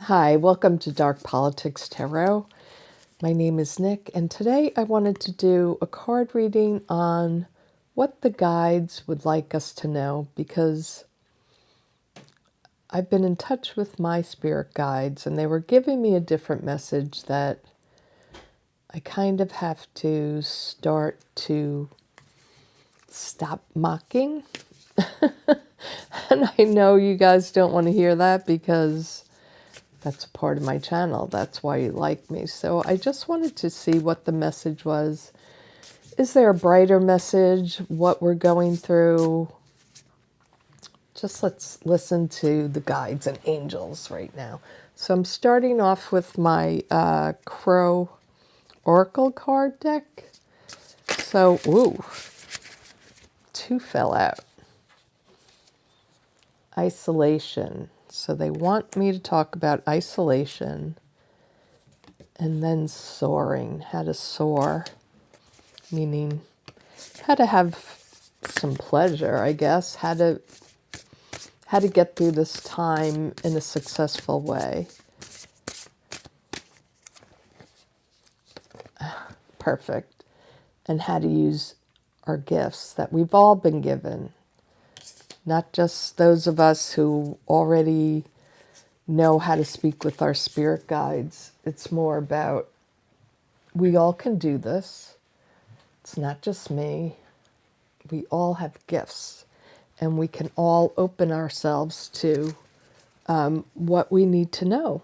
Hi, welcome to Dark Politics Tarot. My name is Nick, and today I wanted to do a card reading on what the guides would like us to know, because I've been in touch with my spirit guides and they were giving me a different message that I kind of have to start to stop mocking. And I know you guys don't want to hear that because that's a part of my channel. That's why you like me. So I just wanted to see what the message was. Is there a brighter message? What we're going through? Just let's listen to the guides and angels right now. So I'm starting off with my Crow Oracle card deck. So, ooh, two fell out. Isolation. So they want me to talk about isolation and then soaring, how to soar, meaning how to have some pleasure, I guess, how to get through this time in a successful way. Perfect. And how to use our gifts that we've all been given. Not just those of us who already know how to speak with our spirit guides. It's more about we all can do this. It's not just me. We all have gifts, and we can all open ourselves to what we need to know.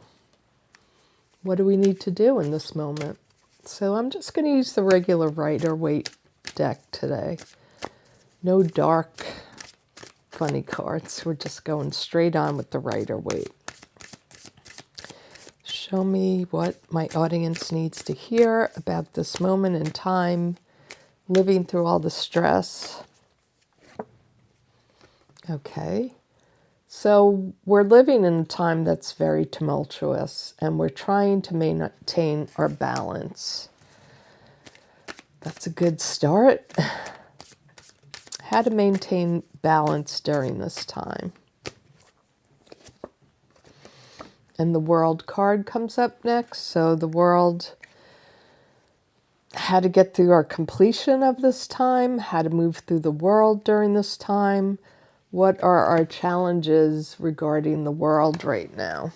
What do we need to do in this moment? So I'm just going to use the regular Rider-Waite deck today. No dark, funny cards. We're just going straight on with the Rider-Waite. Show me what my audience needs to hear about this moment in time, living through all the stress. Okay. So we're living in a time that's very tumultuous, and we're trying to maintain our balance. That's a good start. How to maintain balance during this time. And the World card comes up next. So the World, how to get through our completion of this time, how to move through the world during this time. What are our challenges regarding the world right now?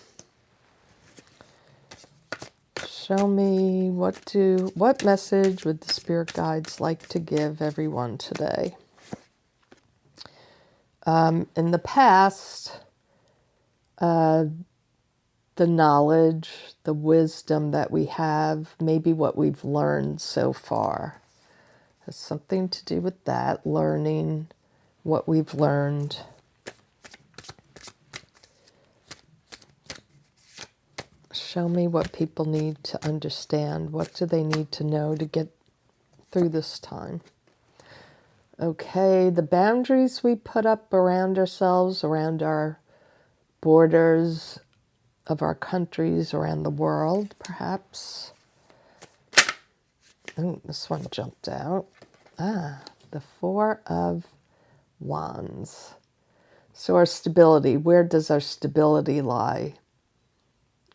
Show me what message would the spirit guides like to give everyone today? In the past, the knowledge, the wisdom that we have, maybe what we've learned so far, has something to do with that, learning what we've learned. Show me what people need to understand. What do they need to know to get through this time? Okay, the boundaries we put up around ourselves, around our borders of our countries, around the world, perhaps. Oh, this one jumped out. The Four of Wands. So our stability, where does our stability lie?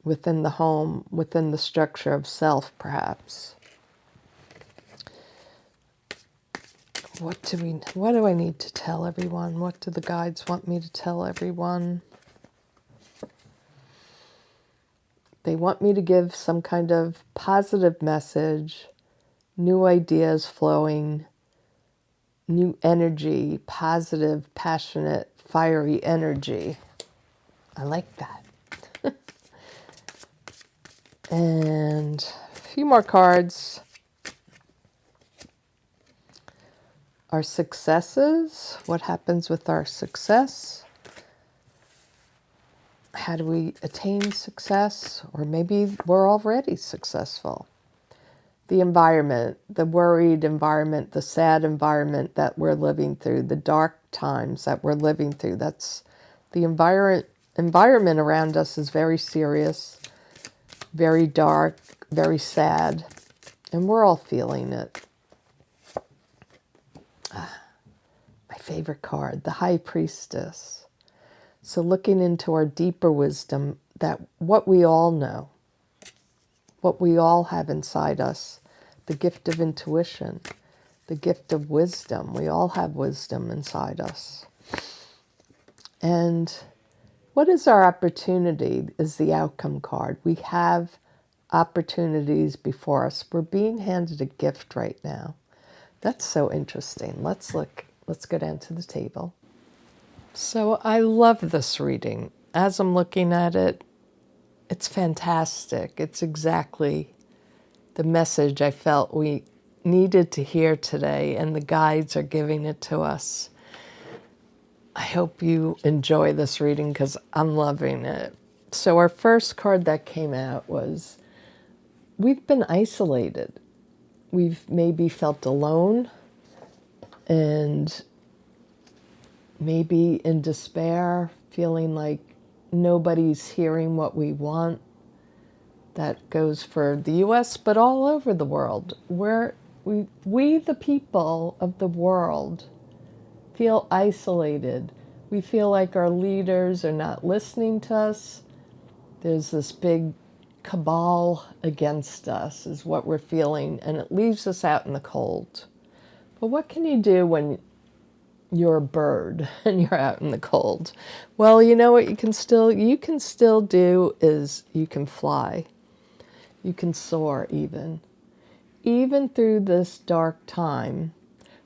Within the home, within the structure of self, perhaps. What do I need to tell everyone? What do the guides want me to tell everyone? They want me to give some kind of positive message, new ideas flowing, new energy, positive, passionate, fiery energy. I like that. And a few more cards. Our successes. What happens with our success? How do we attain success? Or maybe we're already successful. The environment, the worried environment, the sad environment that we're living through, the dark times that we're living through. That's the environment around us is very serious, very dark, very sad, and we're all feeling it. My favorite card, the High Priestess. So looking into our deeper wisdom, that what we all know, what we all have inside us, the gift of intuition, the gift of wisdom. We all have wisdom inside us. And what is our opportunity is the outcome card. We have opportunities before us. We're being handed a gift right now. That's so interesting. Let's look. Let's go down to the table. So I love this reading. As I'm looking at it, it's fantastic. It's exactly the message I felt we needed to hear today, and the guides are giving it to us. I hope you enjoy this reading because I'm loving it. So our first card that came out was, we've been isolated. We've maybe felt alone and maybe in despair, feeling like nobody's hearing what we want. That goes for the US, but all over the world. We the people of the world, feel isolated. We feel like our leaders are not listening to us. There's this big cabal against us is what we're feeling, and it leaves us out in the cold. But what can you do when you're a bird and you're out in the cold? Well, you know what you can still do is you can fly. You can soar even. Even through this dark time,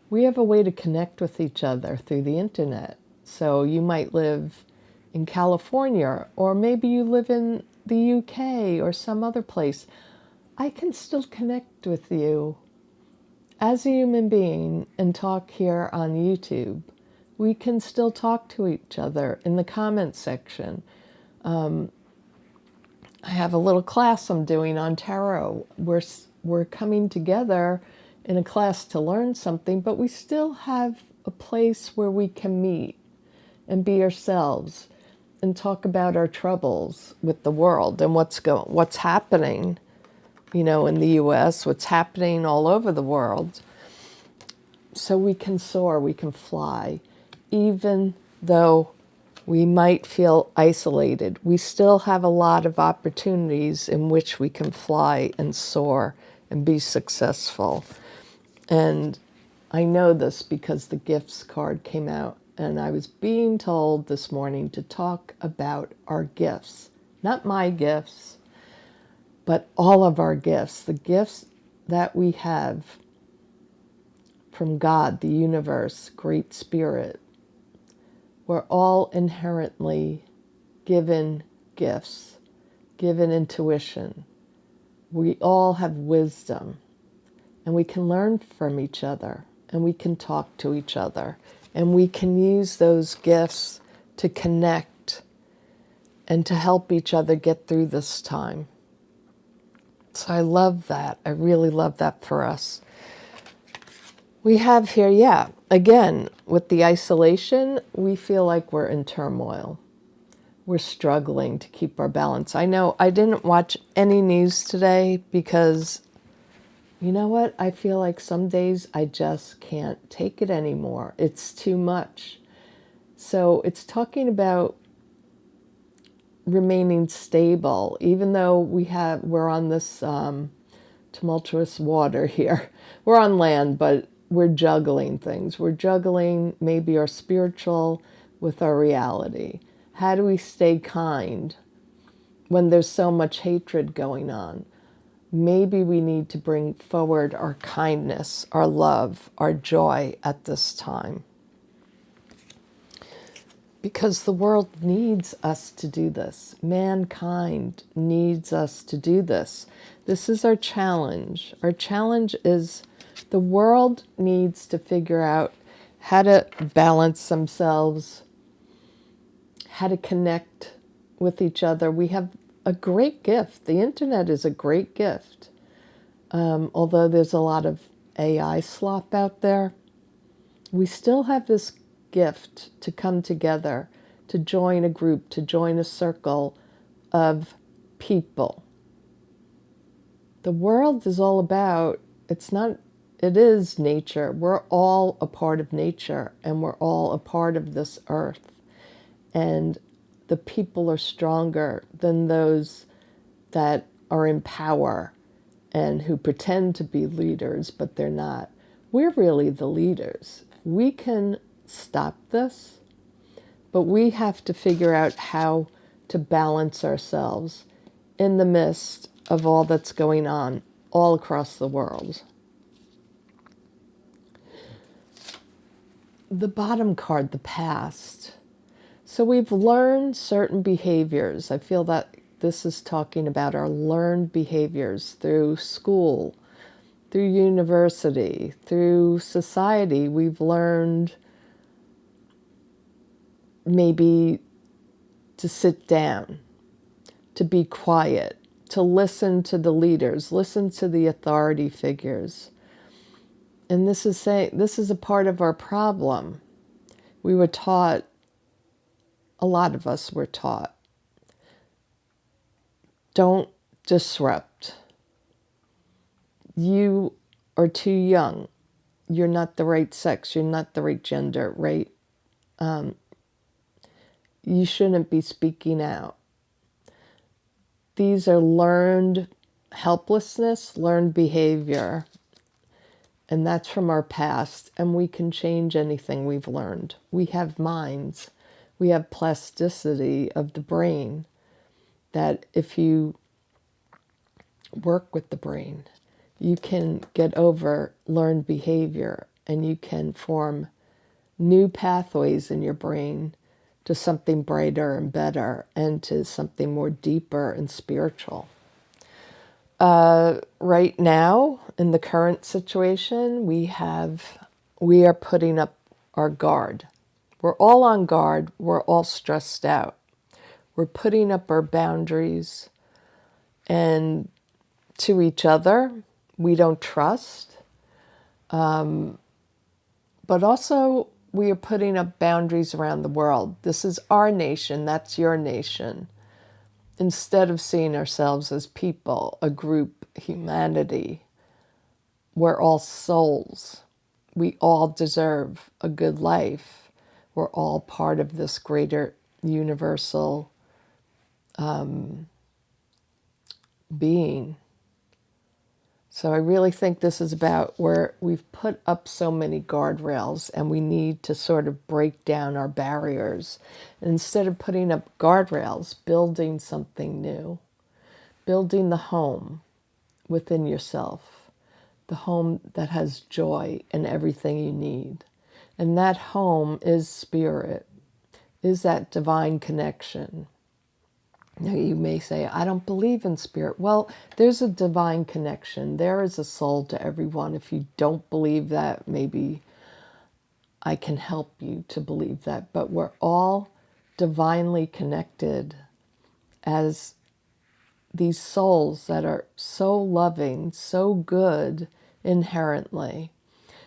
we have a way to connect with each other through the internet. So you might live in California, or maybe you live in the UK or some other place. I can still connect with you as a human being and talk here on YouTube. We can still talk to each other in the comments section. I have a little class I'm doing on tarot. We're coming together in a class to learn something, but we still have a place where we can meet and be ourselves and talk about our troubles with the world and what's happening, in the US, what's happening all over the world. So we can soar, we can fly, even though we might feel isolated. We still have a lot of opportunities in which we can fly and soar and be successful. And I know this because the gifts card came out, and I was being told this morning to talk about our gifts. Not my gifts, but all of our gifts. The gifts that we have from God, the universe, Great Spirit. We're all inherently given gifts, given intuition. We all have wisdom. And we can learn from each other, and we can talk to each other, and we can use those gifts to connect and to help each other get through this time. So I love that. I really love that for us. We have here, again, with the isolation, we feel like we're in turmoil. We're struggling to keep our balance. I know I didn't watch any news today because you know what? I feel like some days I just can't take it anymore. It's too much. So it's talking about remaining stable, even though we're on this tumultuous water here. We're on land, but we're juggling things. We're juggling maybe our spiritual with our reality. How do we stay kind when there's so much hatred going on? Maybe we need to bring forward our kindness, our love, our joy at this time. Because the world needs us to do this. Mankind needs us to do this. This is our challenge. Our challenge is the world needs to figure out how to balance themselves, how to connect with each other. We have a great gift. The internet is a great gift. Although there's a lot of AI slop out there, we still have this gift to come together, to join a group, to join a circle of people. The world is all about, it is nature. We're all a part of nature, and we're all a part of this earth. And the people are stronger than those that are in power and who pretend to be leaders, but they're not. We're really the leaders. We can stop this, but we have to figure out how to balance ourselves in the midst of all that's going on all across the world. The bottom card, the past. So we've learned certain behaviors. I feel that this is talking about our learned behaviors through school, through university, through society. We've learned maybe to sit down, to be quiet, to listen to the leaders, listen to the authority figures. And this is a part of our problem. We were taught, a lot of us were taught, don't disrupt. You are too young. You're not the right sex. You're not the right gender, right? You shouldn't be speaking out. These are learned helplessness, learned behavior, and that's from our past, and we can change anything we've learned. We have minds. We have plasticity of the brain that if you work with the brain, you can get over learned behavior and you can form new pathways in your brain to something brighter and better and to something more deeper and spiritual. Right now, in the current situation, we are putting up our guard. We're all on guard. We're all stressed out. We're putting up our boundaries, and to each other, we don't trust. But also, we are putting up boundaries around the world. This is our nation. That's your nation. Instead of seeing ourselves as people, a group, humanity, we're all souls. We all deserve a good life. We're all part of this greater universal being. So I really think this is about where we've put up so many guardrails and we need to sort of break down our barriers. And instead of putting up guardrails, building something new, building the home within yourself, the home that has joy and everything you need. And that home is spirit, is that divine connection. Now you may say, I don't believe in spirit. Well, there's a divine connection. There is a soul to everyone. If you don't believe that, maybe I can help you to believe that. But we're all divinely connected as these souls that are so loving, so good inherently.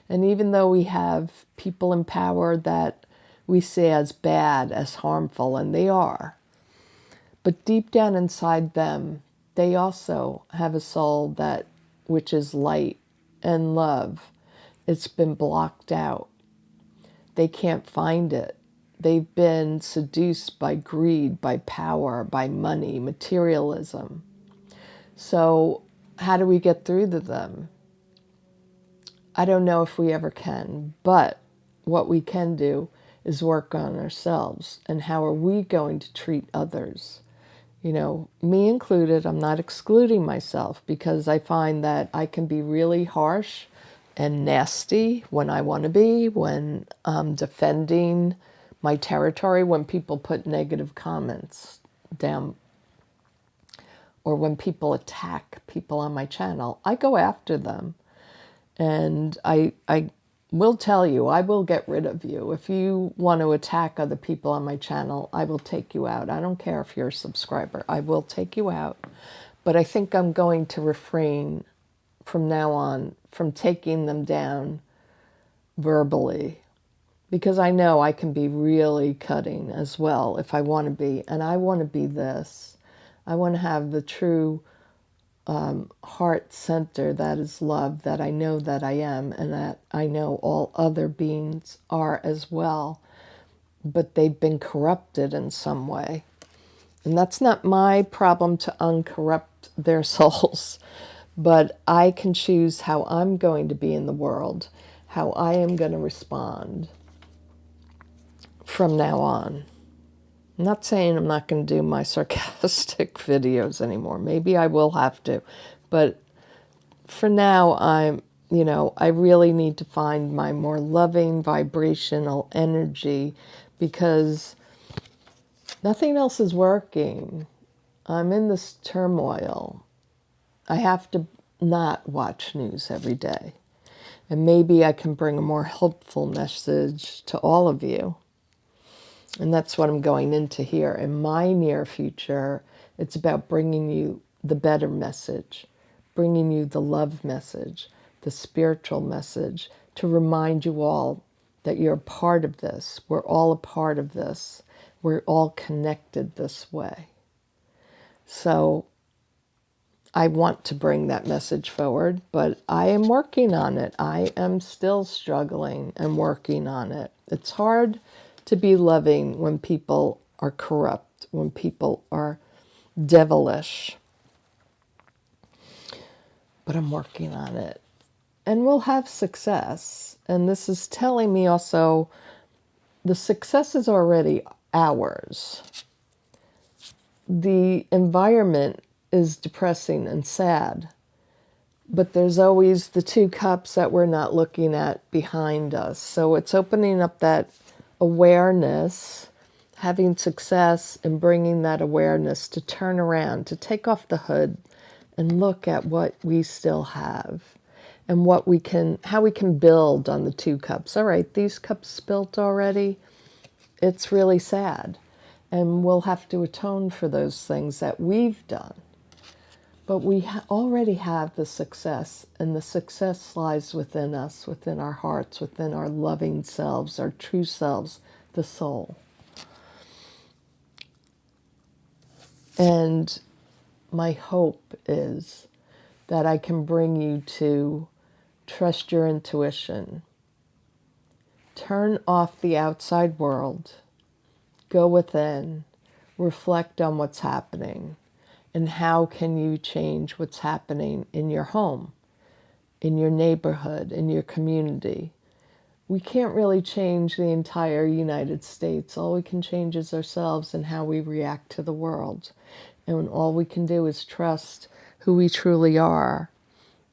And even though we have people in power that we see as bad, as harmful, and they are, but deep down inside them, they also have a soul which is light and love. It's been blocked out. They can't find it. They've been seduced by greed, by power, by money, materialism. So how do we get through to them? I don't know if we ever can, but what we can do is work on ourselves. And how are we going to treat others? You know, me included. I'm not excluding myself because I find that I can be really harsh and nasty when I want to be, when I'm defending my territory, when people put negative comments down, or when people attack people on my channel. I go after them. And I will tell you, I will get rid of you. If you want to attack other people on my channel, I will take you out. I don't care if you're a subscriber. I will take you out. But I think I'm going to refrain from now on from taking them down verbally, because I know I can be really cutting as well if I want to be. And I want to be this. I want to have the true heart center that is love, that I know that I am, and that I know all other beings are as well, but they've been corrupted in some way. And that's not my problem to uncorrupt their souls, but I can choose how I'm going to be in the world, how I am going to respond from now on. I'm not saying I'm not going to do my sarcastic videos anymore. Maybe I will have to. But for now, I really need to find my more loving vibrational energy because nothing else is working. I'm in this turmoil. I have to not watch news every day. And maybe I can bring a more helpful message to all of you. And that's what I'm going into here. In my near future, it's about bringing you the better message, bringing you the love message, the spiritual message, to remind you all that you're a part of this. We're all a part of this. We're all connected this way. So I want to bring that message forward, but I am working on it. I am still struggling and working on it. It's hard to be loving when people are corrupt, when people are devilish. But I'm working on it. And we'll have success. And this is telling me also the success is already ours. The environment is depressing and sad. But there's always the two cups that we're not looking at behind us. So it's opening up that awareness, having success and bringing that awareness to turn around, to take off the hood and look at what we still have and how we can build on the two cups. All right, these cups spilt already. It's really sad. And we'll have to atone for those things that we've done. But we already have the success, and the success lies within us, within our hearts, within our loving selves, our true selves, the soul. And my hope is that I can bring you to trust your intuition. Turn off the outside world. Go within. Reflect on what's happening. And how can you change what's happening in your home, in your neighborhood, in your community? We can't really change the entire United States. All we can change is ourselves and how we react to the world. And all we can do is trust who we truly are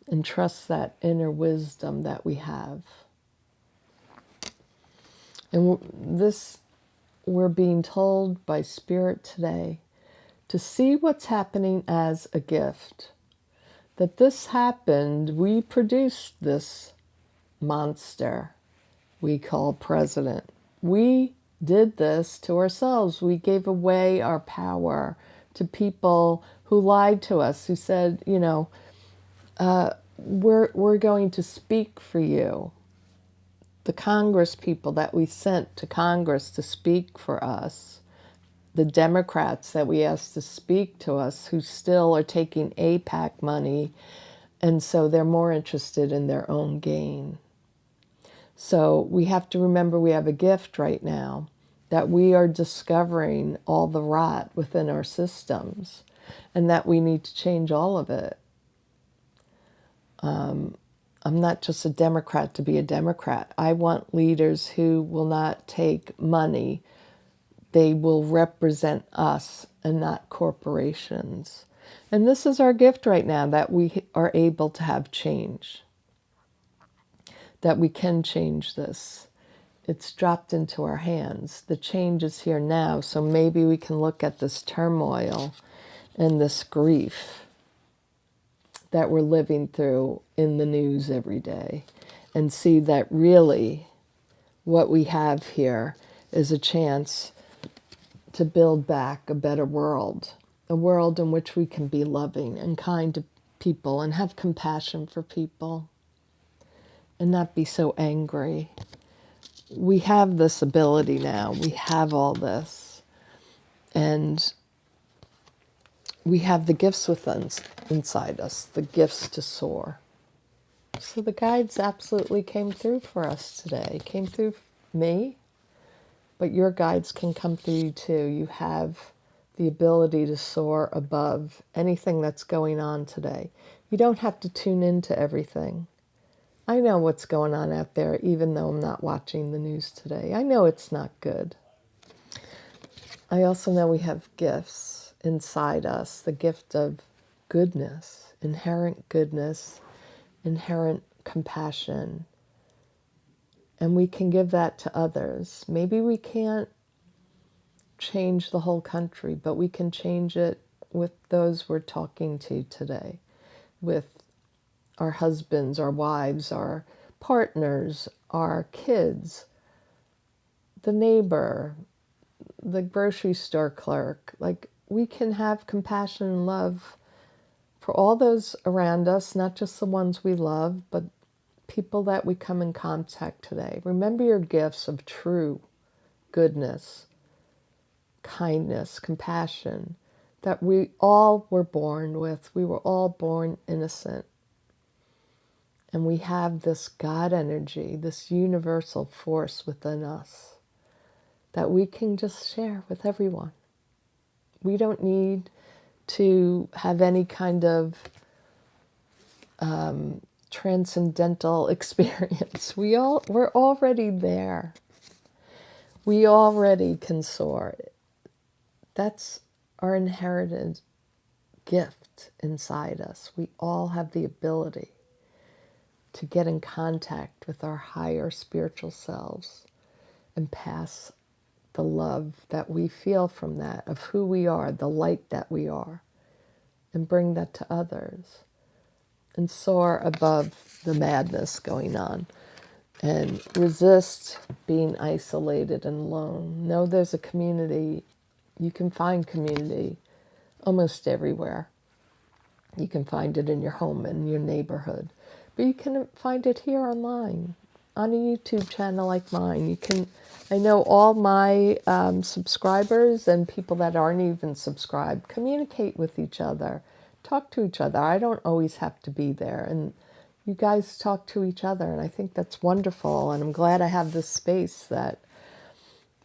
and trust that inner wisdom that we have. And we're being told by Spirit today to see what's happening as a gift. That this happened, we produced this monster we call president. We did this to ourselves. We gave away our power to people who lied to us, who said, we're going to speak for you. The Congress people that we sent to Congress to speak for us, the Democrats that we asked to speak to us, who still are taking AIPAC money, and so they're more interested in their own gain. So we have to remember we have a gift right now, that we are discovering all the rot within our systems, and that we need to change all of it. I'm not just a Democrat to be a Democrat. I want leaders who will not take money. They will represent us and not corporations. And this is our gift right now, that we are able to have change. That we can change this. It's dropped into our hands. The change is here now, so maybe we can look at this turmoil and this grief that we're living through in the news every day and see that really what we have here is a chance to build back a better world, a world in which we can be loving and kind to people and have compassion for people and not be so angry. We have this ability now. We have all this. And we have the gifts within inside us, the gifts to soar. So the guides absolutely came through for us today. Came through me, but your guides can come through you too. You have the ability to soar above anything that's going on today. You don't have to tune into everything. I know what's going on out there, even though I'm not watching the news today. I know it's not good. I also know we have gifts inside us, the gift of goodness, inherent compassion. And we can give that to others. Maybe we can't change the whole country, but we can change it with those we're talking to today, with our husbands, our wives, our partners, our kids, the neighbor, the grocery store clerk. Like, we can have compassion and love for all those around us, not just the ones we love, but people that we come in contact today. Remember your gifts of true goodness, kindness, compassion, that we all were born with. We were all born innocent. And we have this God energy, this universal force within us that we can just share with everyone. We don't need to have any kind of transcendental experience. We're already there. We already can soar. That's our inherited gift inside us. We all have the ability to get in contact with our higher spiritual selves and pass the love that we feel from that, of who we are, the light that we are, and bring that to others and soar above the madness going on and resist being isolated and alone. Know there's a community. You can find community almost everywhere. You can find it in your home, in your neighborhood. But you can find it here online, on a YouTube channel like mine. I know all my subscribers and people that aren't even subscribed communicate with each other, talk to each other. I don't always have to be there. And you guys talk to each other, and I think that's wonderful. And I'm glad I have this space that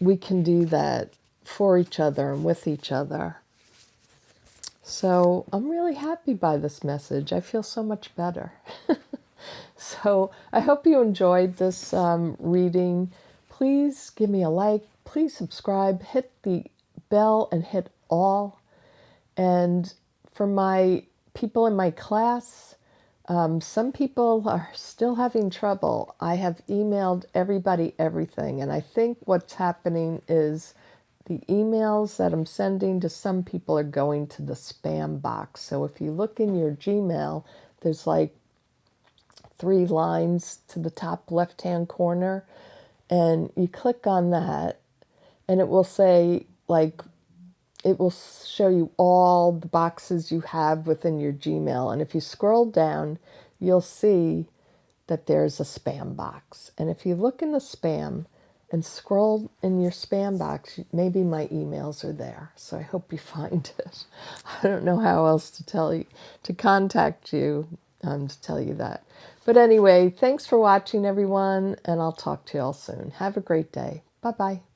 we can do that for each other and with each other. So I'm really happy by this message. I feel so much better. So I hope you enjoyed this reading. Please give me a like. Please subscribe. Hit the bell and hit all. And for my people in my class, some people are still having trouble. I have emailed everybody everything. And I think what's happening is the emails that I'm sending to some people are going to the spam box. So if you look in your Gmail, there's like 3 lines to the top left-hand corner, and you click on that, and it will say, like, it will show you all the boxes you have within your Gmail. And if you scroll down, you'll see that there's a spam box. And if you look in the spam and scroll in your spam box, maybe my emails are there. So I hope you find it. I don't know how else to tell you, to contact you, to tell you that. But anyway, thanks for watching, everyone, and I'll talk to you all soon. Have a great day. Bye-bye.